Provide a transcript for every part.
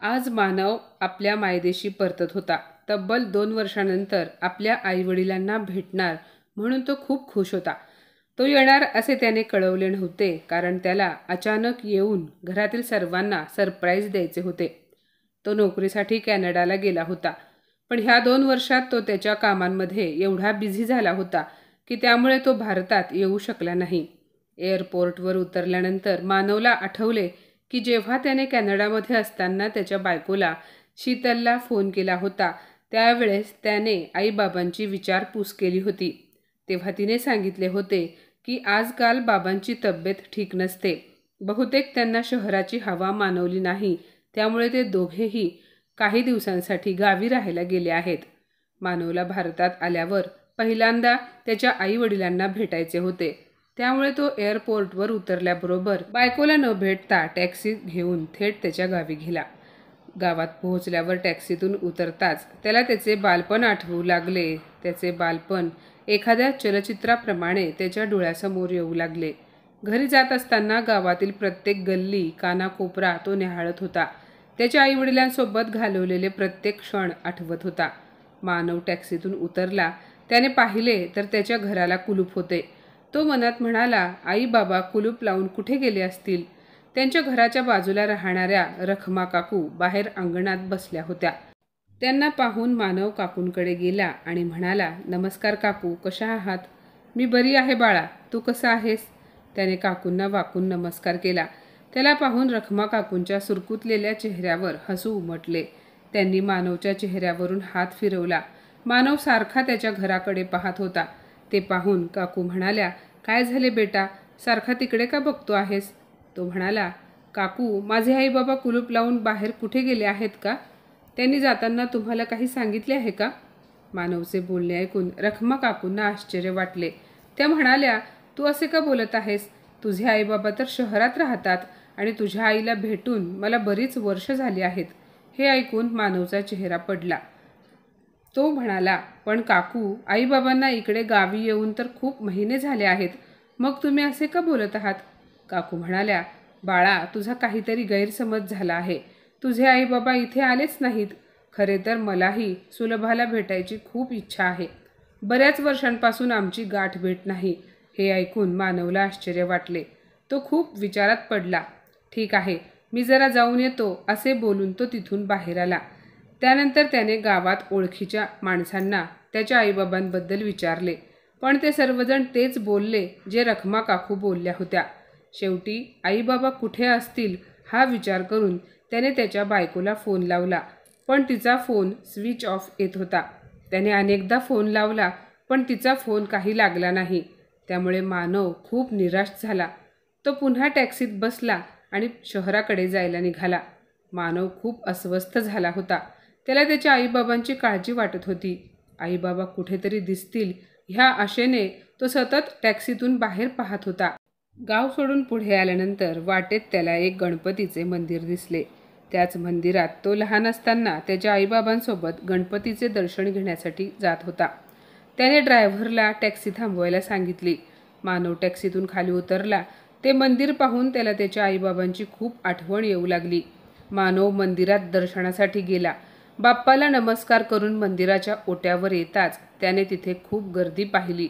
आज मानव आपल्या मायदेशी परतत होता. तब्बल 2 वर्षांनंतर आपल्या आईवडिलांना भेटणार म्हणून तो खूप खुश होता. तो येणार असे त्याने कळवले नव्हते, कारण त्याला अचानक येऊन घरातील सर्वांना सरप्राईज द्यायचे होते. तो नोकरीसाठी कॅनडाला गेला होता, पण ह्या 2 वर्षात तो त्याच्या कामांमध्ये एवढा बिझी झाला होता की त्यामुळे तो भारतात येऊ शकला नाही. एअरपोर्टवर उतरल्यानंतर मानवला आठवले की जेव्हा त्याने कॅनडामध्ये असताना त्याच्या बायकोला शीतलला फोन केला होता, त्यावेळेस त्याने आईबाबांची विचारपूस केली होती. तेव्हा तिने सांगितले होते की आजकाल बाबांची तब्येत ठीक नसते. बहुतेक त्यांना शहराची हवा मानवली नाही, त्यामुळे ते दोघेही काही दिवसांसाठी गावी राहायला गेले आहेत. मानवला भारतात आल्यावर पहिल्यांदा त्याच्या आईवडिलांना भेटायचे होते, त्यामुळे तो एअरपोर्टवर उतरल्याबरोबर बायकोला न भेटता टॅक्सी घेऊन थेट त्याच्या गावी गेला. गावात पोहोचल्यावर टॅक्सीतून उतरताच त्याला त्याचे बालपण आठवू लागले. त्याचे बालपण एखाद्या चलचित्राप्रमाणे त्याच्या डोळ्यासमोर येऊ लागले. घरी जात असताना गावातील प्रत्येक गल्ली, कानाकोपरा तो न्याहाळत होता. त्याच्या आईवडिलांसोबत घालवलेले प्रत्येक क्षण आठवत होता. मानव टॅक्सीतून उतरला. त्याने पाहिले तर त्याच्या घराला कुलूप होते. तो मनात म्हणाला, आई बाबा कुलूप लावून कुठे गेले असतील. त्यांच्या घराच्या बाजूला राहणाऱ्या रखमा काकू बाहेर अंगणात बसल्या होत्या. त्यांना पाहून मानव काकूंकडे गेला आणि म्हणाला, नमस्कार काकू, कशा आहात? मी बरी आहे बाळा, तू कसा आहेस? त्याने काकूंना वाकून नमस्कार केला. त्याला पाहून रखमा काकूंच्या सुरकुतलेल्या चेहऱ्यावर हसू उमटले. त्यांनी मानवच्या चेहऱ्यावरून हात फिरवला. मानव सारखा त्याच्या घराकडे पाहत होता. ते पाहून काकू म्हणाल्या, काय झाले बेटा, सारखा तिकडे का बघतो आहेस? तो म्हणाला, काकू, माझे आई बाबा कुलूप लावून बाहेर कुठे गेले आहेत का? त्यांनी जाताना तुम्हाला काही सांगितले आहे का? मानवचे बोलणे ऐकून रखमा काकूंना आश्चर्य वाटले. त्या म्हणाल्या, तू असे का बोलत आहेस? तुझे आई बाबा तर शहरात राहतात आणि तुझ्या आईला भेटून मला बरीच वर्ष झाली आहेत. हे ऐकून मानवचा चेहरा पडला. तो म्हणाला, पण काकू, आईबाबांना इकडे गावी येऊन तर खूप महिने झाले आहेत. मग तुम्ही असे का बोलत आहात? काकू म्हणाल्या, बाळा, तुझा काहीतरी गैरसमज झाला आहे. तुझे आईबाबा इथे आलेच नाहीत. खरे तर मलाही सुलभाला भेटायची खूप इच्छा आहे. बऱ्याच वर्षांपासून आमची गाठ भेट नाही. हे ऐकून मानवला आश्चर्य वाटले. तो खूप विचारात पडला. ठीक आहे, मी जरा जाऊन येतो, असे बोलून तो तिथून बाहेर आला. त्यानंतर त्याने गावात ओळखीच्या माणसांना त्याच्या आईबाबांबद्दल विचारले, पण ते सर्वजण तेच बोलले जे रखमा काकू बोलल्या होत्या. शेवटी आईबाबा कुठे असतील हा विचार करून त्याने त्याच्या बायकोला फोन लावला, पण तिचा फोन स्विच ऑफ येत होता. त्याने अनेकदा फोन लावला, पण तिचा फोन काही लागला नाही. त्यामुळे मानव खूप निराश झाला. तो पुन्हा टॅक्सीत बसला आणि शहराकडे जायला निघाला. मानव खूप अस्वस्थ झाला होता. त्याला त्याच्या आईबाबांची काळजी वाटत होती. आईबाबा कुठेतरी दिसतील ह्या आशेने तो सतत टॅक्सीतून बाहेर पाहत होता. गाव सोडून पुढे आल्यानंतर वाटेत त्याला एक गणपतीचे मंदिर दिसले. त्याच मंदिरात तो लहान असताना त्याच्या आईबाबांसोबत गणपतीचे दर्शन घेण्यासाठी जात होता. त्याने ड्रायव्हरला टॅक्सी थांबवायला सांगितली. मानव टॅक्सीतून खाली उतरला. ते मंदिर पाहून त्याला त्याच्या आईबाबांची खूप आठवण येऊ लागली. मानव मंदिरात दर्शनासाठी गेला. बाप्पाला नमस्कार करून मंदिराच्या ओट्यावर येताच त्याने तिथे खूप गर्दी पाहिली.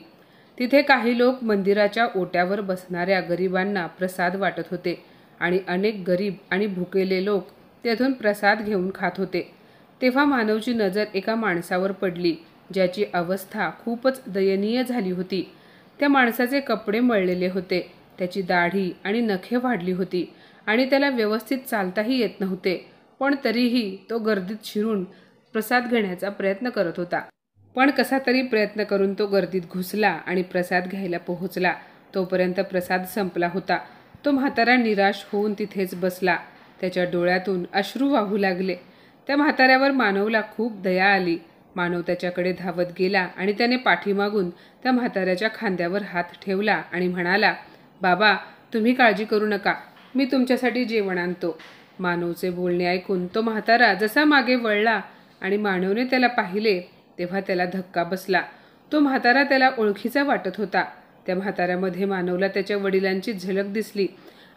तिथे काही लोक मंदिराच्या ओट्यावर बसणाऱ्या गरिबांना प्रसाद वाटत होते आणि अनेक गरीब आणि भुकेले लोक तेथून प्रसाद घेऊन खात होते. तेव्हा मानवची नजर एका माणसावर पडली, ज्याची अवस्था खूपच दयनीय झाली होती. त्या माणसाचे कपडे मळलेले होते, त्याची दाढी आणि नखे वाढली होती आणि त्याला व्यवस्थित चालताही येत नव्हते. पण तरीही तो गर्दीत शिरून प्रसाद घेण्याचा प्रयत्न करत होता. पण कसा तरी प्रयत्न करून तो गर्दीत घुसला आणि प्रसाद घ्यायला पोहोचला. तोपर्यंत प्रसाद संपला होता. तो म्हातारा निराश होऊन तिथेच बसला. त्याच्या डोळ्यातून अश्रू वाहू लागले. त्या म्हाताऱ्यावर मानवला खूप दया आली. मानव त्याच्याकडे धावत गेला आणि त्याने पाठीमागून त्या म्हाताऱ्याच्या खांद्यावर हात ठेवला आणि म्हणाला, बाबा, तुम्ही काळजी करू नका, मी तुमच्यासाठी जेवण आणतो. मानवचे बोलणे ऐकून तो म्हातारा जसा मागे वळला आणि मानवने त्याला पाहिले तेव्हा त्याला धक्का बसला. तो म्हातारा त्याला ओळखीचा वाटत होता. त्या म्हाताऱ्यामध्ये मानवला त्याच्या वडिलांची झलक दिसली.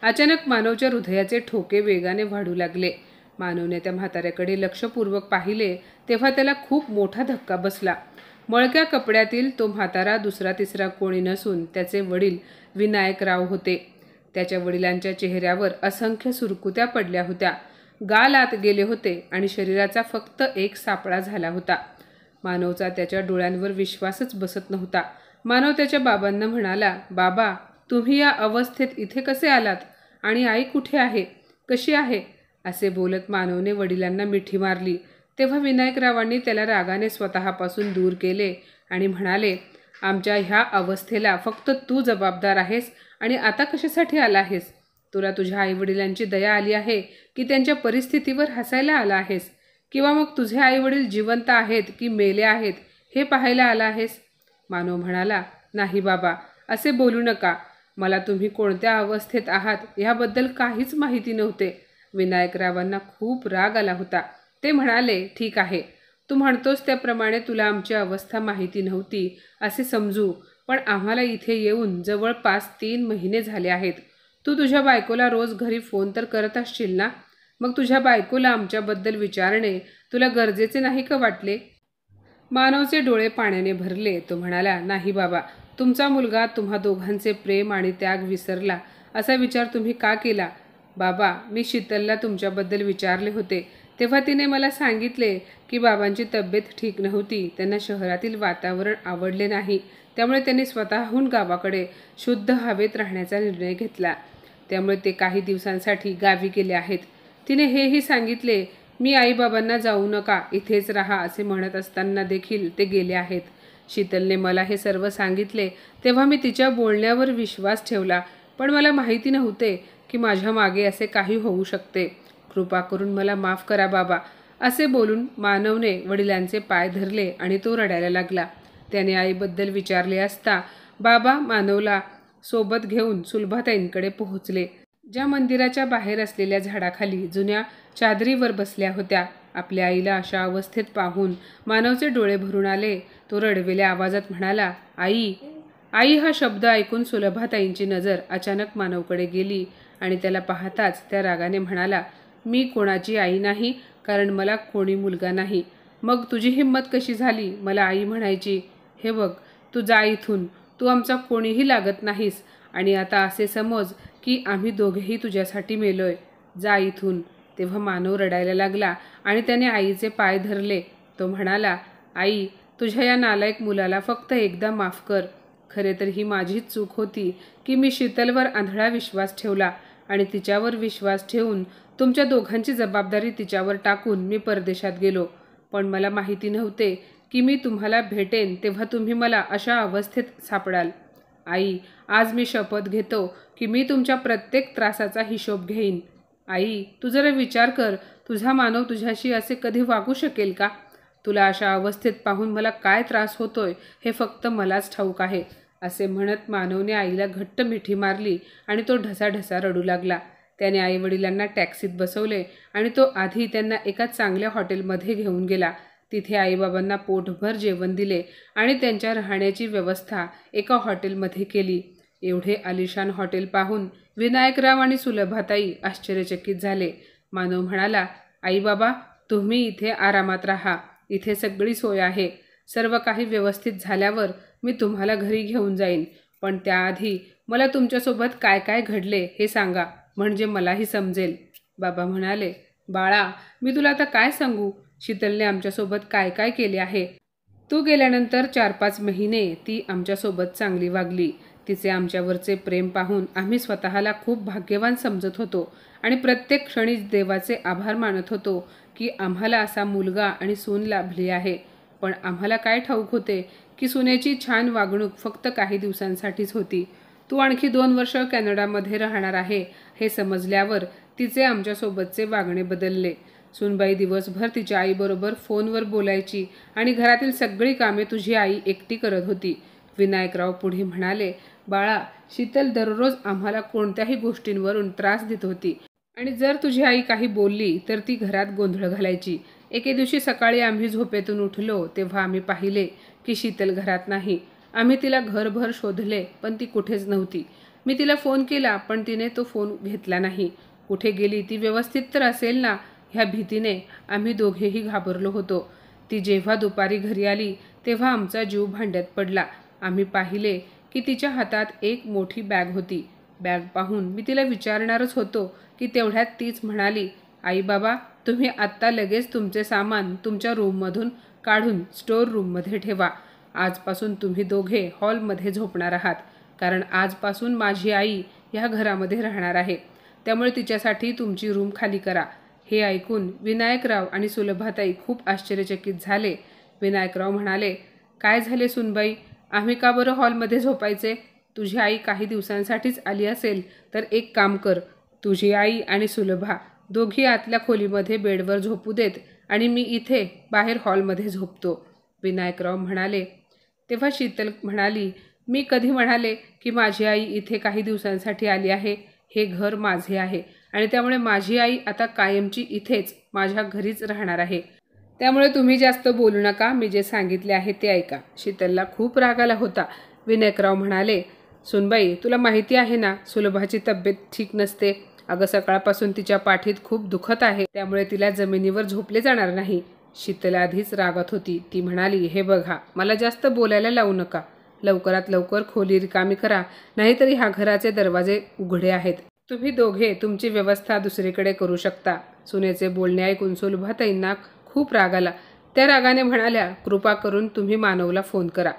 अचानक मानवच्या हृदयाचे ठोके वेगाने वाढू लागले. मानवने त्या म्हाताऱ्याकडे लक्षपूर्वक पाहिले तेव्हा त्याला खूप मोठा धक्का बसला. मळक्या कपड्यातील तो म्हातारा दुसरा तिसरा कोणी नसून त्याचे वडील विनायकराव होते. त्याच्या वडिलांच्या चेहऱ्यावर असंख्य सुरकुत्या पडल्या होत्या. गाल आत गेले होते आणि शरीराचा फक्त एक सापळा झाला होता. मानवचा त्याच्या डोळ्यांवर विश्वासच बसत नव्हता. मानव त्याच्या बाबांना म्हणाला, बाबा, तुम्ही या अवस्थेत इथे कसे आलात आणि आई कुठे आहे, कशी आहे? असे बोलत मानवने वडिलांना मिठी मारली. तेव्हा विनायकरावांनी त्याला रागाने स्वतःपासून दूर केले आणि म्हणाले, आमच्या ह्या अवस्थेला फक्त तू जबाबदार आहेस आणि आता कशासाठी आला आहेस? तुला तुझ्या आईवडिलांची दया आली आहे की त्यांच्या परिस्थितीवर हसायला आला आहेस? किंवा मग तुझे आईवडील जिवंत आहेत की मेले आहेत हे पाहायला आला आहेस? मानव म्हणाला, नाही बाबा, असे बोलू नका. मला तुम्ही कोणत्या अवस्थेत आहात याबद्दल काहीच माहिती नव्हते. विनायकरावांना खूप राग आला होता. ते म्हणाले, ठीक आहे, तू म्हणतोस त्याप्रमाणे तुला आमची अवस्था माहिती नव्हती असे समजू, पण आम्हाला इथे येऊन जवळपास 3 महिने झाले आहेत. तू तुझ्या बायकोला रोज घरी फोन तर करत असशील ना? मग तुझ्या बायकोला आमच्याबद्दल विचारणे तुला गरजेचे नाही का वाटले? मानवचे डोळे पाण्याने भरले. तो म्हणाला, नाही बाबा, तुमचा मुलगा तुम्हा दोघांचे प्रेम आणि त्याग विसरला असा विचार तुम्ही का केला? बाबा, मी शीतलला तुमच्याबद्दल विचारले होते तेव्हा तिने मला सांगितले की बाबांची तब्येत ठीक नव्हती. त्यांना शहरातील वातावरण आवडले नाही, त्यामुळे त्यांनी स्वतःहून गावाकडे शुद्ध हवेत राहण्याचा निर्णय घेतला. त्यामुळे ते काही दिवसांसाठी गावी गेले आहेत. तिने हेही सांगितले, मी आईबाबांना जाऊ नका, इथेच राहा असे म्हणत असताना देखील ते गेले आहेत. शीतलने मला हे सर्व सांगितले तेव्हा मी तिच्या बोलण्यावर विश्वास ठेवला, पण मला माहिती नव्हते की माझ्या मागे असे काही होऊ शकते. कृपा करून मला माफ करा बाबा. असे बोलून मानवने वडिलांचे पाय धरले आणि तो रडायला लागला. त्याने आईबद्दल विचारले असता बाबा मानवला सोबत घेऊन सुलभाताईंकडे पोहोचले, ज्या मंदिराच्या बाहेर असलेल्या झाडाखाली जुन्या चादरीवर बसल्या होत्या. आपल्या आईला अशा अवस्थेत पाहून मानवचे डोळे भरून आले. तो रडवेल्या आवाजात म्हणाला, आई. आई हा शब्द ऐकून सुलभाताईंची नजर अचानक मानवकडे गेली आणि त्याला पाहताच त्या रागाने म्हणाला, मी कोणाची आई नाही, कारण मला कोणी मुलगा नाही. मग तुझी हिंमत कशी झाली मला आई म्हणायची? हे बघ, तू जा इथून. तू आमचा कोणीही लागत नाहीस आणि आता असे समज की आम्ही दोघेही तुझ्यासाठी मेलोय. जा इथून. तेव्हा मानव रडायला लागला आणि त्याने आईचे पाय धरले. तो म्हणाला, आई, तुझ्या या नालायक मुलाला फक्त एकदा माफ कर. खरे तर ही माझीच चूक होती की मी शीतलवर आंधळा विश्वास ठेवला आणि तिच्यावर विश्वास ठेवून तुमच्या दोघांची जबाबदारी तिच्यावर टाकून मी परदेशात गेलो. पण मला माहिती नव्हते की मी तुम्हाला भेटेन तेव्हा तुम्ही मला अशा अवस्थेत सापडाल. आई, आज मी शपथ घेतो की मी तुमच्या प्रत्येक त्रासाचा हिशोब घेईन. आई, तू जरा विचार कर, तुझा मानव तुझ्याशी असे कधी वागू शकेल का? तुला अशा अवस्थेत पाहून मला काय त्रास होतोय हे फक्त मलाच ठाऊक आहे. असे म्हणत मानवने आईला घट्ट मिठी मारली आणि तो ढसाढसा रडू लागला. त्याने आईवडिलांना टॅक्सीत बसवले आणि तो आधी त्यांना एका चांगल्या हॉटेलमध्ये घेऊन गेला. तिथे आईबाबांना पोटभर जेवण दिले आणि त्यांच्या राहण्याची व्यवस्था एका हॉटेलमध्ये केली. एवढे आलिशान हॉटेल पाहून विनायकराव आणि सुलभाताई आश्चर्यचकित झाले. मानव म्हणाला, आई बाबा, तुम्ही इथे आरामात राहा. इथे सगळी सोय आहे. सर्व काही व्यवस्थित झाल्यावर मी तुम्हाला घरी घेऊन जाईन, पण त्याआधी मला तुमच्यासोबत काय काय घडले हे सांगा, म्हणजे मलाही समजेल. बाबा म्हणाले, बाळा, मी तुला आता काय सांगू? शीतलने आमच्यासोबत काय काय केले आहे. तू गेल्यानंतर 4-5 महिने ती आमच्यासोबत चांगली वागली. तिचे आमच्यावरचे प्रेम पाहून आम्ही स्वतःला खूप भाग्यवान समजत होतो आणि प्रत्येक क्षणी देवाचे आभार मानत होतो की आम्हाला असा मुलगा आणि सून लाभली आहे. पण आम्हाला काय ठाऊक होते की सुनेची छान वागणूक फक्त काही दिवसांसाठीच होती. तू आणखी 2 वर्ष कॅनडामध्ये राहणार आहे हे समजल्यावर तिचे आमच्यासोबतचे वागणे बदलले. सूनबाई दिवसभर तिच्या आईबरोबर फोनवर बोलायची आणि घरातील सगळी कामे तुझी आई एकटी करत होती. विनायकराव पुढे म्हणाले, बाळा, शीतल दररोज आम्हाला कोणत्याही गोष्टींवरून त्रास देत होती आणि जर तुझी आई काही बोलली तर ती घरात गोंधळ घालायची. एके दिवशी सकाळी आम्ही झोपेतून उठलो तेव्हा आम्ही पाहिले की शीतल घरात नाही. आम्ही तिला घरभर शोधले पण ती कुठेच नव्हती. मी तिला फोन केला पण तिने तो फोन घेतला नाही. कुठे गेली? ती व्यवस्थित तर असेल ना? ह्या भीतीने आम्ही दोघेही घाबरलो होतो. ती जेव्हा दुपारी घरी आली तेव्हा आमचा जीव भांड्यात पडला. आम्ही पाहिले की तिच्या हातात एक मोठी बॅग होती. बॅग पाहून मी तिला विचारणारच होतो की तेवढ्यात तीच म्हणाली, आई बाबा, तुम्ही आत्ता लगेच तुमचे सामान तुमच्या रूममधून काढून स्टोअर रूममध्ये ठेवा. आजपासून तुम्ही दोघे हॉलमध्ये झोपणार आहात, कारण आजपासून माझी आई ह्या घरामध्ये राहणार आहे. त्यामुळे तिच्यासाठी तुमची रूम खाली करा. हे ऐकून विनायकराव आणि सुलभाताई खूप आश्चर्यचकित झाले. विनायकराव म्हणाले, काय झाले सुनबाई, आम्ही का बरं हॉलमध्ये झोपायचे? तुझी आई काही दिवसांसाठीच आली असेल तर एक काम कर, तुझी आई आणि सुलभा दोघी आतल्या खोलीमध्ये बेडवर झोपू देत आणि मी इथे बाहेर हॉलमध्ये झोपतो. विनायकराव म्हणाले. तेव्हा शीतल म्हणाली, मी कधी म्हणाले की माझी आई इथे काही दिवसांसाठी आली आहे? हे घर माझे आहे आणि त्यामुळे माझी आई आता कायमची इथेच माझ्या घरीच राहणार आहे. त्यामुळे तुम्ही जास्त बोलू नका, मी जे सांगितले आहे ते ऐका. शीतलला खूप राग आला होता. विनायकराव म्हणाले, सुनबाई, तुला माहिती आहे ना, सुलभाची तब्येत ठीक नसते. अगं, सकाळपासून तिच्या पाठीत खूप दुखत आहे, त्यामुळे तिला जमिनीवर झोपले जाणार नाही. शीतल आधीच रागात होती. ती म्हणाली, हे बघा, मला जास्त बोलायला लावू नका. लवकरात लवकर खोली रिकामी करा, नाहीतरी ह्या घराचे दरवाजे उघडे आहेत. तुम्ही दोघे तुमची व्यवस्था दुसरीकडे करू शकता. सुनेचे बोलणे ऐकून सुलभाताईंना खूप राग आला. त्या रागाने म्हणाल्या, कृपा करून तुम्ही मानवला फोन करा,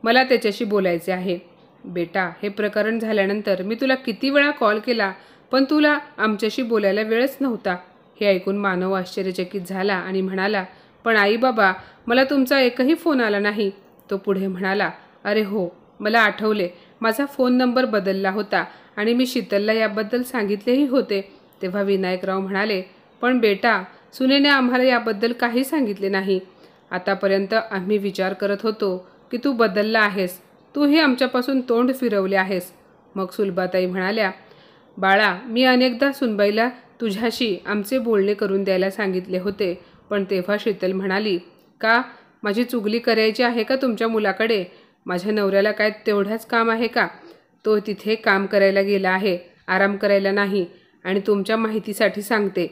मला त्याच्याशी बोलायचे आहे. बेटा, हे प्रकरण झाल्यानंतर मी तुला किती वेळा कॉल केला, पण तुला आमच्याशी बोलायला वेळच नव्हता. हे ऐकून मानव आश्चर्यचकित झाला आणि म्हणाला, पण आई बाबा, मला तुमचा एकही फोन आला नाही. तो पुढे म्हणाला, अरे हो, मला आठवले, माझा फोन नंबर बदलला होता आणि मी शीतलला याबद्दल सांगितलेही होते. तेव्हा विनायकराव म्हणाले, पण बेटा, सुनेने आम्हाला याबद्दल काही सांगितले नाही. आतापर्यंत आम्ही विचार करत होतो की तू बदलला आहेस, तूही आमच्यापासून तोंड फिरवले आहेस. मग सुलभाताई म्हणाल्या, बाळा, मी अनेकदा सुनबाईला तुझ्याशी आमचे बोलणे करून द्यायला सांगितले होते, पण तेव्हा शीतल म्हणाली, का माझी चुगली करायची आहे का तुमच्या मुलाकडे? माझ्या नवऱ्याला काय तेवढ्याच काम आहे का? तो तिथे काम करायला गेला आहे, आराम करायला नाही. आणि तुमच्या माहितीसाठी सांगते,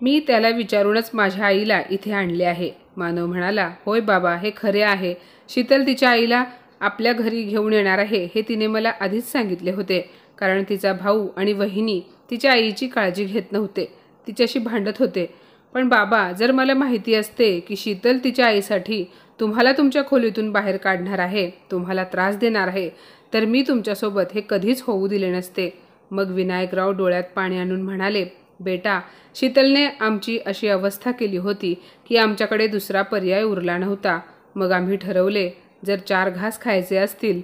मी त्याला विचारूनच माझ्या आईला इथे आणले आहे. मानव म्हणाला, होय बाबा, हे खरे आहे. शीतल तिच्या आईला आपल्या घरी घेऊन येणार आहे हे तिने मला आधीच सांगितले होते, कारण तिचा भाऊ आणि वहिनी तिच्या आईची काळजी घेत नव्हते, तिच्याशी भांडत होते. पण बाबा, जर मला माहिती असते की शीतल तिच्या आईसाठी तुम्हाला तुमच्या खोलीतून बाहेर काढणार आहे, तुम्हाला त्रास देणार आहे, तर मी तुमच्यासोबत हे कधीच होऊ दिले नसते. मग विनायकराव डोळ्यात पाणी आणून म्हणाले, बेटा, शीतलने आमची अशी अवस्था केली होती की आमच्याकडे दुसरा पर्याय उरला नव्हता. मग आम्ही ठरवले, जर 4 घास खायचे असतील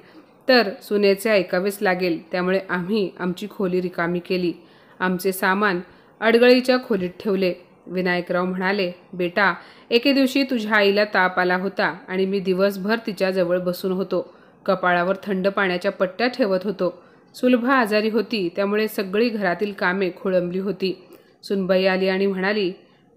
तर सुनेचे ऐकावेच लागेल. त्यामुळे आम्ही आमची खोली रिकामी केली, आमचे सामान अडगळीच्या खोलीत ठेवले. विनायकराव म्हणाले, बेटा, एके दिवशी तुझ्या आईला ताप आला होता आणि मी दिवसभर तिच्याजवळ बसून होतो. कपाळावर थंड पाण्याच्या पट्ट्या ठेवत होतो. सुलभा आजारी होती, त्यामुळे सगळी घरातील कामे खोळंबली होती. सुनबाई आली आणि म्हणाली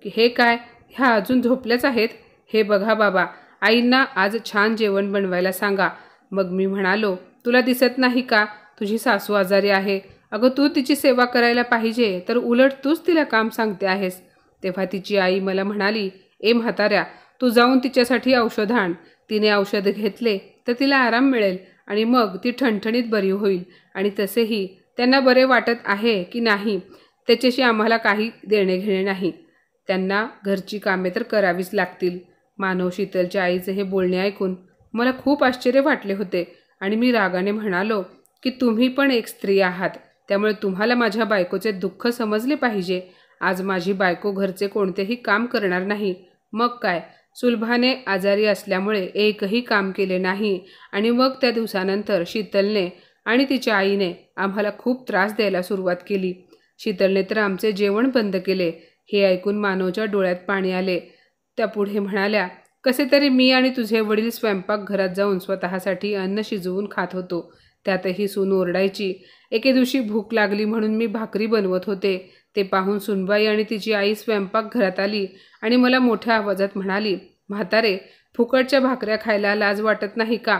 की हे काय, ह्या अजून झोपल्याच आहेत? हे बघा बाबा, आईंना आज छान जेवण बनवायला सांगा. मग मी म्हणालो, तुला दिसत नाही का तुझी सासू आजारी आहे? अगं, तू तिची सेवा करायला पाहिजे, तर उलट तूच तिला काम सांगते आहेस. तेव्हा तिची आई मला म्हणाली, ए म्हाताऱ्या, तू जाऊन तिच्यासाठी औषध आण. तिने औषध घेतले तर तिला आराम मिळेल आणि मग ती ठणठणीत बरी होईल. आणि तसेही त्यांना बरे वाटत आहे की नाही त्याच्याशी आम्हाला काही देणे घेणे नाही. त्यांना घरची कामे तर करावीच लागतील. मानव शीतलच्या आईचे हे बोलणे ऐकून मला खूप आश्चर्य वाटले होते आणि मी रागाने म्हणालो की तुम्ही पण एक स्त्री आहात, त्यामुळे तुम्हाला माझ्या बायकोचे दुःख समजले पाहिजे. आज माझी बायको घरचे कोणतेही काम करणार नाही. मग काय, सुलभाने आजारी असल्यामुळे एकही काम केले नाही आणि मग त्या दिवसानंतर शीतलने आणि तिच्या आईने आम्हाला खूप त्रास द्यायला सुरुवात केली. शीतलने तर आमचे जेवण बंद केले. हे ऐकून मानवच्या डोळ्यात पाणी आले. त्या पुढे म्हणाल्या, कसे तरी मी आणि तुझे वडील स्वयंपाकघरात जाऊन स्वतःसाठी अन्न शिजवून खात होतो. त्यातही सून ओरडायची. एके दिवशी भूक लागली म्हणून मी भाकरी बनवत होते. ते पाहून सुनबाई आणि तिची आई स्वयंपाकघरात आली आणि मला मोठ्या आवाजात म्हणाली, म्हातारे, फुकटच्या भाकऱ्या खायला लाज वाटत नाही का?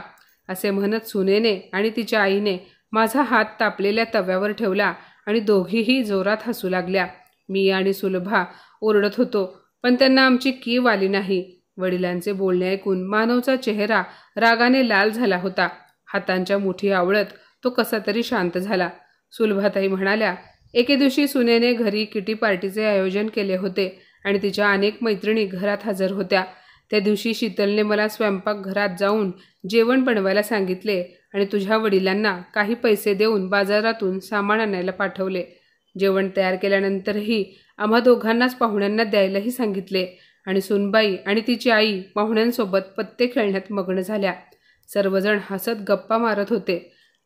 असे म्हणत सुनेने आणि तिच्या आईने माझा हात तापलेल्या तव्यावर ठेवला आणि दोघीही जोरात हसू लागल्या. मी आणि सुलभा ओरडत होतो, पण त्यांना आमची कीव आली नाही. वडिलांचे बोलणे ऐकून मानवचा चेहरा रागाने लाल झाला होता. हातांच्या मुठी आवळत तो कसा तरी शांत झाला. सुलभाताई म्हणाल्या, एके दिवशी सुनेने घरी किटी पार्टीचे आयोजन केले होते आणि तिच्या अनेक मैत्रिणी घरात हजर होत्या. त्या दिवशी शीतलने मला स्वयंपाकघरात जाऊन जेवण बनवायला सांगितले आणि तुझ्या वडिलांना काही पैसे देऊन बाजारातून सामान आणायला पाठवले. जेवण तयार केल्यानंतरही आम्हा दोघांनाच पाहुण्यांना द्यायलाही सांगितले आणि सुनबाई आणि तिची आई पाहुण्यांसोबत पत्ते खेळण्यात मग्न झाल्या. सर्वजण हसत गप्पा मारत होते.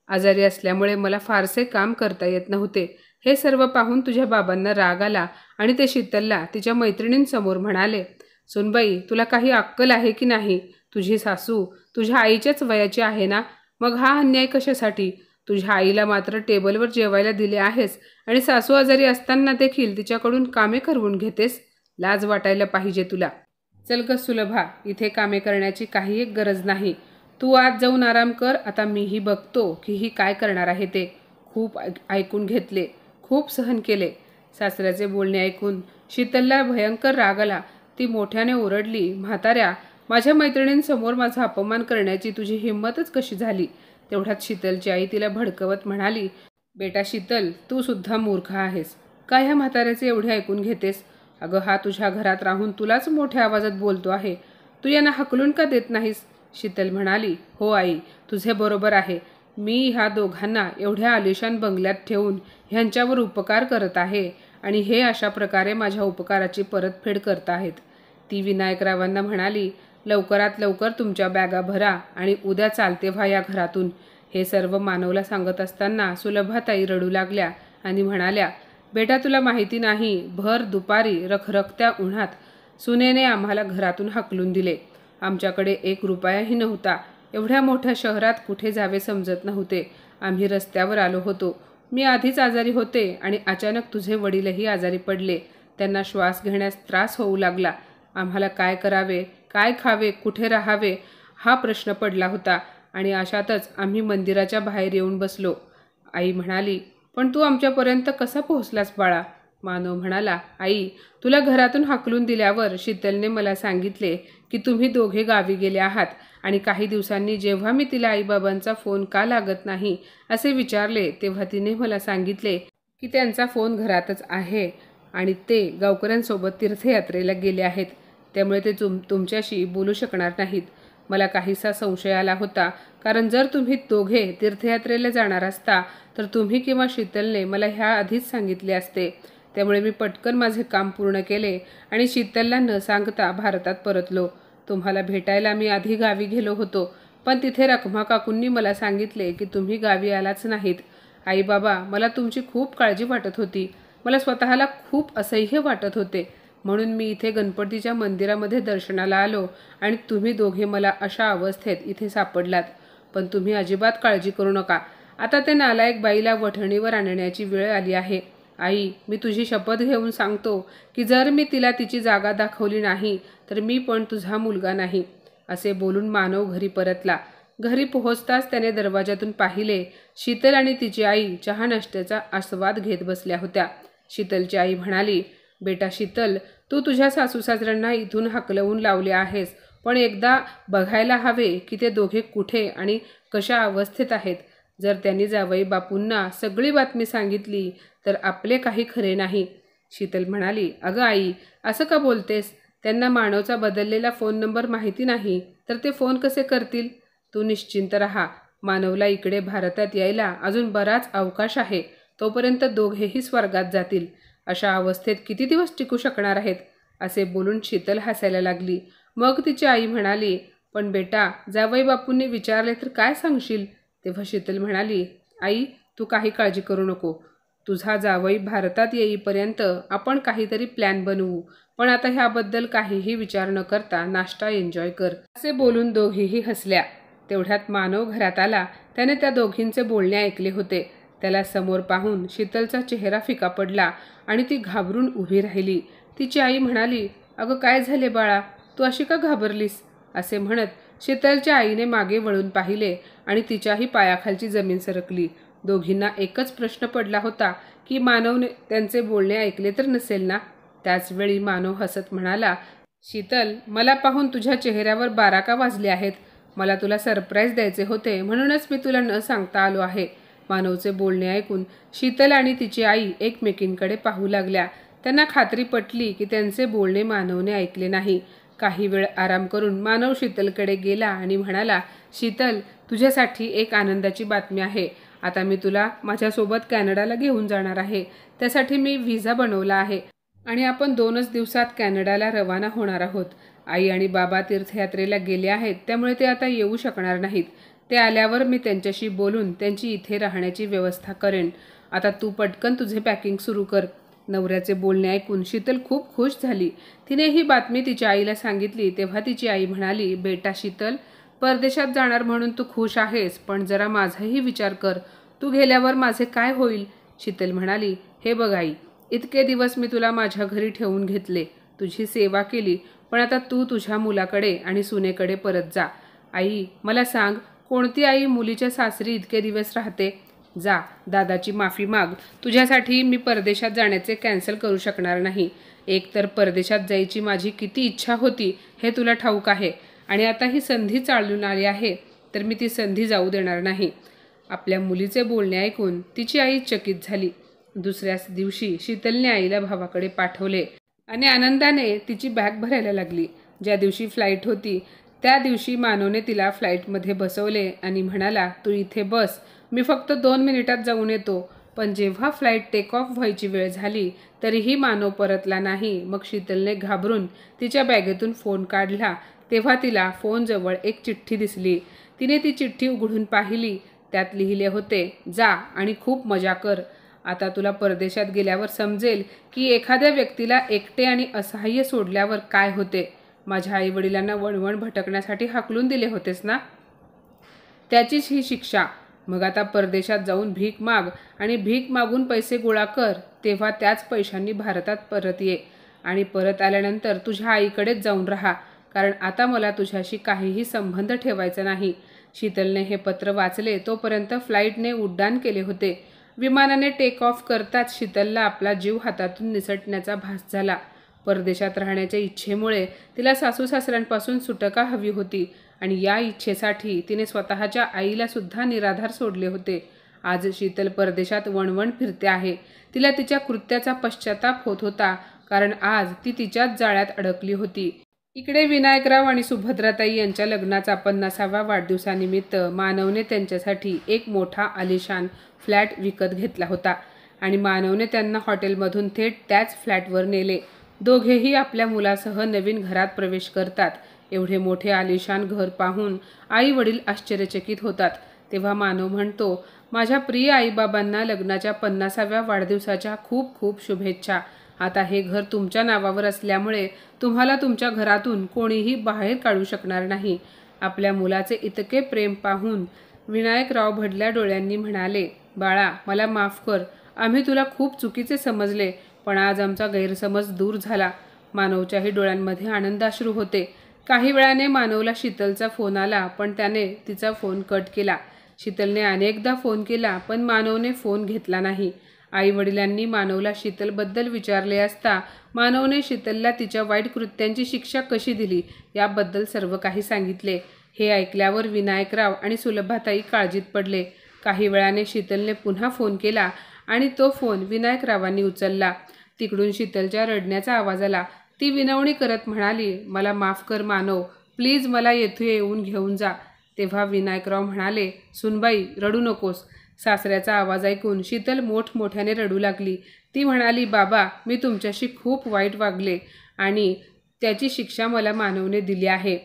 आजारी असल्यामुळे मला फारसे काम करता येत नव्हते. हे सर्व पाहून तुझ्या बाबांना राग आला आणि ते शीतलला तिच्या मैत्रिणींसमोर म्हणाले, सुनबाई, तुला काही अक्कल आहे की नाही? तुझी सासू तुझ्या आईच्याच वयाची आहे ना, मग हा अन्याय कशासाठी? तुझ्या आईला मात्र टेबलवर जेवायला दिले आहेस आणि सासू आजारी असताना देखील तिच्याकडून कामे करवून घेतेस. लाज वाटायला पाहिजे तुला. चल ग सुलभा, इथे कामे करण्याची काही एक गरज नाही. तू आज जाऊन आराम कर. आता मीही बघतो की ही काय करणार आहे ते. खूप ऐकून घेतले, खूप सहन केले. सासऱ्याचे बोलणे ऐकून शीतलला भयंकर राग आला. ती मोठ्याने ओरडली, म्हाताऱ्या, माझ्या मैत्रिणींसमोर माझा अपमान करण्याची तुझी हिंमतच कशी झाली? तेवढ्यात शीतलची आई तिला भडकवत म्हणाली, बेटा शीतल, तू सुद्धा मूर्ख आहेस. काय ह्या म्हाताऱ्याचे एवढे ऐकून घेतेस? अगं, हा तुझ्या घरात राहून तुलाच मोठ्या आवाजात बोलतो आहे. तू यांना हकलून का देत नाहीस? शीतल म्हणाली, हो आई, तुझे बरोबर आहे. मी ह्या दोघांना एवढ्या आलिशान बंगल्यात ठेवून ह्यांच्यावर उपकार करत आहे आणि हे अशा प्रकारे माझ्या उपकाराची परतफेड करत आहेत. ती विनायकरावांना म्हणाली, लवकरात लवकर तुमच्या बॅगा भरा आणि उद्या चालते व्हा या घरातून. हे सर्व मानवला सांगत असताना सुलभाताई रडू लागल्या आणि म्हणाल्या, बेटा, तुला माहिती नाही, भर दुपारी रखरखत्या उन्हात सुनेने आम्हाला घरातून हाकलून दिले. आमच्याकडे 1 रुपयाही नव्हता. एवढ्या मोठ्या शहरात कुठे जावे समजत नव्हते. आम्ही रस्त्यावर आलो होतो. मी आधीच आजारी होते आणि अचानक तुझे वडीलही आजारी पडले. त्यांना श्वास घेण्यास त्रास होऊ लागला. आम्हाला काय करावे, काय खावे, कुठे राहावे हा प्रश्न पडला होता आणि अशातच आम्ही मंदिराच्या बाहेर येऊन बसलो. आई म्हणाली, पण तू आमच्यापर्यंत कसा पोहोचलास बाळा? मानव म्हणाला, आई, तुला घरातून हाकलून दिल्यावर शीतलने मला सांगितले की तुम्ही दोघे गावी गेले आहात आणि काही दिवसांनी जेव्हा मी तिला आईबाबांचा फोन का लागत नाही असे विचारले तेव्हा तिने मला सांगितले की त्यांचा फोन घरातच आहे आणि ते गावकऱ्यांसोबत तीर्थयात्रेला गेले आहेत, त्यामुळे ते तुमच्याशी बोलू शकणार नाहीत. मला काहीसा संशय आला होता, कारण जर तुम्ही दोघे तीर्थयात्रेला जाणार असता तर तुम्ही किंवा शीतलने मला ह्या आधीच सांगितले असते. त्यामुळे मी पटकन माझे काम पूर्ण केले आणि शीतलला न सांगता भारतात परतलो. तुम्हाला भेटायला मी आधी गावी गेलो होतो, पण तिथे रखमा काकूंनी मला सांगितले की तुम्ही गावी आलाच नाहीत. आई बाबा, मला तुमची खूप काळजी वाटत होती. मला स्वतःला खूप असह्य वाटत होते. म्हणून मी इथे गणपतीच्या मंदिरामध्ये दर्शनाला आलो आणि तुम्ही दोघे मला अशा अवस्थेत इथे सापडलात. पण तुम्ही अजिबात काळजी करू नका. आता ते नालायक बाईला वठणीवर आणण्याची वेळ आली आहे. आई, मी तुझी शपथ घेऊन सांगतो की जर मी तिला तिची जागा दाखवली नाही तर मी पण तुझा मुलगा नाही. असे बोलून मानव घरी परतला. घरी पोहोचताच त्याने दरवाजातून पाहिले. शीतल आणि तिची आई चहा नाश्त्याचा आस्वाद घेत बसल्या होत्या. शीतलची आई म्हणाली, बेटा शीतल, तू तुझ्या सासू सासऱ्यांना इथून हाकलवून लावले आहेस, पण एकदा बघायला हवे की ते दोघे कुठे आणि कशा अवस्थेत आहेत. जर त्यांनी जावई बापूंना सगळी बातमी सांगितली तर आपले काही खरे नाही. शीतल म्हणाली, अगं आई, असं का बोलतेस? त्यांना मानवचा बदललेला फोन नंबर माहिती नाही तर ते फोन कसे करतील? तू निश्चिंत राहा. मानवला इकडे भारतात यायला अजून बराच अवकाश आहे. तोपर्यंत दोघेही स्वर्गात जातील. अशा अवस्थेत किती दिवस टिकू शकणार आहेत? असे बोलून शीतल हसायला लागली. मग तिची आई म्हणाली, पण बेटा, जावई बापूंनी विचारले तर काय सांगशील? तेव्हा शीतल म्हणाली, आई, तू काही काळजी करू नको. तुझा जावई भारतात येईपर्यंत आपण काहीतरी प्लॅन बनवू, पण आता ह्याबद्दल काहीही विचार न करता नाश्ता एन्जॉय कर. असे बोलून दोघीही हसल्या. तेवढ्यात मानव घरात आला. त्याने त्या दोघींचे बोलणे ऐकले होते. त्याला समोर पाहून शीतलचा चेहरा फिका पडला आणि ती घाबरून उभी राहिली. तिची आई म्हणाली, अगं, काय झाले बाळा? तू अशी का घाबरलीस? असे म्हणत शीतलच्या आईने मागे वळून पाहिले आणि तिच्याही पायाखालची जमीन सरकली. दोघींना एकच प्रश्न पडला होता की मानवने त्यांचे बोलणे ऐकले तर नसेल ना. त्याचवेळी मानव हसत म्हणाला, शीतल, मला पाहून तुझ्या चेहऱ्यावर 12 का वाजले आहेत? मला तुला सरप्राईज द्यायचे होते म्हणूनच मी तुला न सांगता आलो आहे. मानवचे बोलणे ऐकून शीतल आणि तिची आई एकमेकींकडे पाहू लागल्या. त्यांना खात्री पटली की त्यांचे बोलणे मानवने ऐकले नाही. काही वेळ आराम करून मानव शीतलकडे गेला आणि म्हणाला, शीतल, तुझ्यासाठी एक आनंदाची बातमी आहे. आता मी तुला माझ्यासोबत कॅनडाला घेऊन जाणार आहे. त्यासाठी मी व्हिसा बनवला आहे आणि आपण 2च दिवसात कॅनडाला रवाना होणार आहोत. आई आणि बाबा तीर्थयात्रेला गेले आहेत, त्यामुळे ते आता येऊ शकणार नाहीत. ते आल्यावर मी त्यांच्याशी बोलून त्यांची इथे राहण्याची व्यवस्था करेन. आता तू पटकन तुझे पॅकिंग सुरू कर. नवऱ्याचे बोलणे ऐकून शीतल खूप खुश झाली. तिने ही बातमी तिच्या आईला सांगितली तेव्हा तिची आई म्हणाली, बेटा शीतल, परदेशात जाणार म्हणून तू खुश आहेस, पण जरा माझाही विचार कर. तू गेल्यावर माझे काय होईल? शीतल म्हणाली, हे बघ आई, इतके दिवस मी तुला माझ्या घरी ठेवून घेतले, तुझी सेवा केली, पण आता तू तुझ्या मुलाकडे आणि सुनेकडे परत जा. आई, मला सांग, कोणती आई मुलीच्या सासरी इतके दिवस राहते? जा, दादाची माफी माग. तुझ्यासाठी मी परदेशात जाण्याचे कॅन्सल करू शकणार नाही. एकतर परदेशात जायची माझी किती इच्छा होती हे तुला ठाऊक आहे, आणि आता ही संधी चालून आली आहे तर मी ती संधी जाऊ देणार नाही. आपल्या मुलीचे बोलणे ऐकून तिची आई चकित झाली. दुसऱ्याच दिवशी शीतलने आईला भावाकडे पाठवले आणि आनंदाने तिची बॅग भरायला लागली. ज्या दिवशी फ्लाईट होती त्या दिवशी मानवने तिला फ्लाईटमध्ये बसवले आणि म्हणाला, तू इथे बस, मी फक्त 2 मिनिटात जाऊन येतो. पण जेव्हा फ्लाईट टेक ऑफ व्हायची वेळ झाली तरीही मानव परतला नाही. मग शीतलने घाबरून तिच्या बॅगेतून फोन काढला तेव्हा तिला फोनजवळ एक चिठ्ठी दिसली. तिने ती चिठ्ठी उघडून पाहिली. त्यात लिहिले होते, जा आणि खूप मजा कर. आता तुला परदेशात गेल्यावर समजेल की एखाद्या व्यक्तीला एकटे आणि असहाय्य सोडल्यावर काय होते. माझ्या आईवडिलांना वणवण भटकण्यासाठी हाकलून दिले होतेस ना, त्याचीच ही शिक्षा. मग आता परदेशात जाऊन भीक माग आणि भीक मागून पैसे गोळा कर. तेव्हा त्याच पैशांनी भारतात परत ये आणि परत आल्यानंतर तुझ्या आईकडेच जाऊन राहा, कारण आता मला तुझ्याशी काहीही संबंध ठेवायचा नाही. शीतलने हे पत्र वाचले तोपर्यंत फ्लाईटने उड्डाण केले होते. विमानाने टेक ऑफ करताच शीतलला आपला जीव हातातून निसटण्याचा भास झाला. परदेशात राहण्याच्या इच्छेमुळे तिला सासू सासऱ्यांपासून सुटका हवी होती आणि या इच्छेसाठी तिने स्वतःच्या आईला सुद्धा निराधार सोडले होते. आज शीतल परदेशात वणवण फिरते आहे. तिला तिच्या कृत्याचा पश्चाताप होत होता, कारण आज ती तिच्याच जाळ्यात अडकली होती. इकडे विनायकराव आणि सुभद्राताई यांच्या लग्नाचा 50व्या वाढदिवसानिमित्त मानवने त्यांच्यासाठी एक मोठा आलिशान फ्लॅट विकत घेतला होता आणि मानवने त्यांना हॉटेलमधून थेट त्याच फ्लॅटवर नेले. दोघेही आपल्या मुलासह नवीन घरात प्रवेश करतात. एवढे मोठे आलिशान घर पाहून आई वडील आश्चर्यचकित होतात. तेव्हा मानव म्हणतो, माझ्या प्रिय आईबाबांना लग्नाच्या 50व्या वाढदिवसाच्या खूप खूप शुभेच्छा. आता हे घर तुमच्या नावावर असल्यामुळे तुम्हाला तुमच्या घरातून कोणीही बाहेर काढू शकणार नाही. आपल्या मुलाचे इतके प्रेम पाहून विनायकराव भडल्या डोळ्यांनी म्हणाले, बाळा, मला माफ कर. आम्ही तुला खूप चुकीचे समजले, पण आज आमचा गैरसमज दूर झाला. मानवच्याही डोळ्यांमध्ये आनंदाश्रू होते. काही वेळाने मानवला शीतलचा फोन आला, पण त्याने तिचा फोन कट केला. शीतलने अनेकदा फोन केला, पण मानवने फोन घेतला नाही. आई वडिलांनी मानवला शीतलबद्दल विचारले असता मानवने शीतलला तिच्या वाईट कृत्यांची शिक्षा कशी दिली याबद्दल सर्व काही सांगितले. हे ऐकल्यावर विनायकराव आणि सुलभाताई काळजीत पडले. काही वेळाने शीतलने पुन्हा फोन केला आणि तो फोन विनायकरावांनी उचलला. तिकडून शीतलच्या रडण्याचा आवाज आला. ती विनवणी करत म्हणाली, मला माफ कर मानव, प्लीज मला येथे येऊन घेऊन जा. तेव्हा विनायकराव म्हणाले, सुनबाई, रडू नकोस. सासऱ्याचा आवाज ऐकून शीतल मोठमोठ्याने रडू लागली. ती म्हणाली, बाबा, मी तुमच्याशी खूप वाईट वागले आणि त्याची शिक्षा मला मानवने दिली आहे.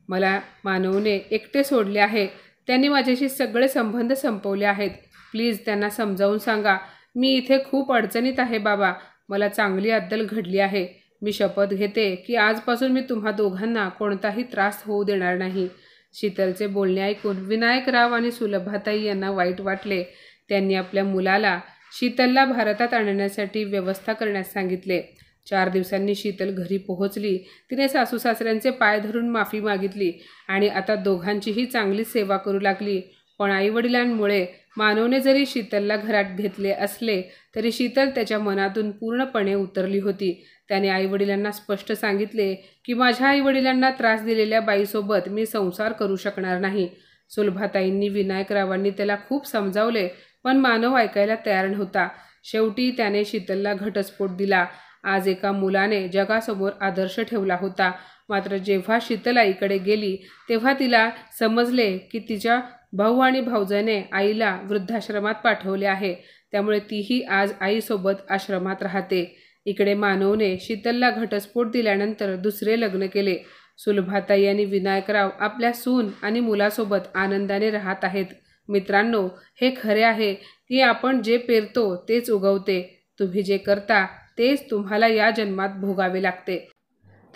मला मानवने एकटे सोडले आहे. त्यांनी माझ्याशी सगळे संबंध संपवले आहेत. प्लीज त्यांना समजावून सांगा. मी इथे खूप अडचणीत आहे बाबा. मला चांगली अद्दल घडली आहे. मी शपथ घेते की आजपासून मी तुम्हा दोघांना कोणताही त्रास होऊ देणार नाही. शीतलचे बोलणे ऐकून विनायकराव आणि सुलभाताई यांना वाईट वाटले. त्यांनी आपल्या मुलाला शीतलला भारतात आणण्यासाठी व्यवस्था करण्यास सांगितले. 4 दिवसांनी शीतल घरी पोहोचली. तिने सासू सासऱ्यांचे पाय धरून माफी मागितली आणि आता दोघांचीही चांगली सेवा करू लागली. पण आईवडिलांमुळे मानवने जरी शीतलला घरात घेतले असले तरी शीतल त्याच्या मनातून पूर्णपणे उतरली होती. त्याने आईवडिलांना स्पष्ट सांगितले की माझ्या आईवडिलांना त्रास दिलेल्या बाईसोबत मी संसार करू शकणार नाही. सुलभाताईंनी विनायकरावांनी त्याला खूप समजावले, पण मानव ऐकायला तयार नव्हता. शेवटी त्याने शीतलला घटस्फोट दिला. आज एका मुलाने जगासमोर आदर्श ठेवला होता. मात्र जेव्हा शीतल आईकडे गेली तेव्हा तिला समजले की तिच्या भाऊ आणि भाऊजाने आईला वृद्धाश्रमात पाठवले आहे. त्यामुळे तीही आज आईसोबत आश्रमात राहते. इकडे मानवने शीतलला घटस्फोट दिल्यानंतर दुसरे लग्न केले. सुलभाताई आणि विनायकराव आपल्या सून आणि मुलासोबत आनंदाने राहत आहेत. मित्रांनो, हे खरे आहे की आपण जे पेरतो तेच उगवते. तुम्ही जे करता तेच तुम्हाला या जन्मात भोगावे लागते.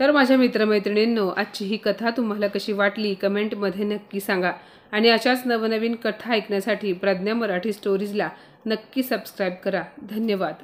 तर माझ्या मित्रमैत्रिणींनो, आजची ही कथा तुम्हाला कशी वाटली कमेंटमध्ये नक्की सांगा. आणि अशाच नवनवीन कथा ऐकण्यासाठी प्रज्ञा मराठी स्टोरीजला नक्की सबस्क्राईब करा. धन्यवाद.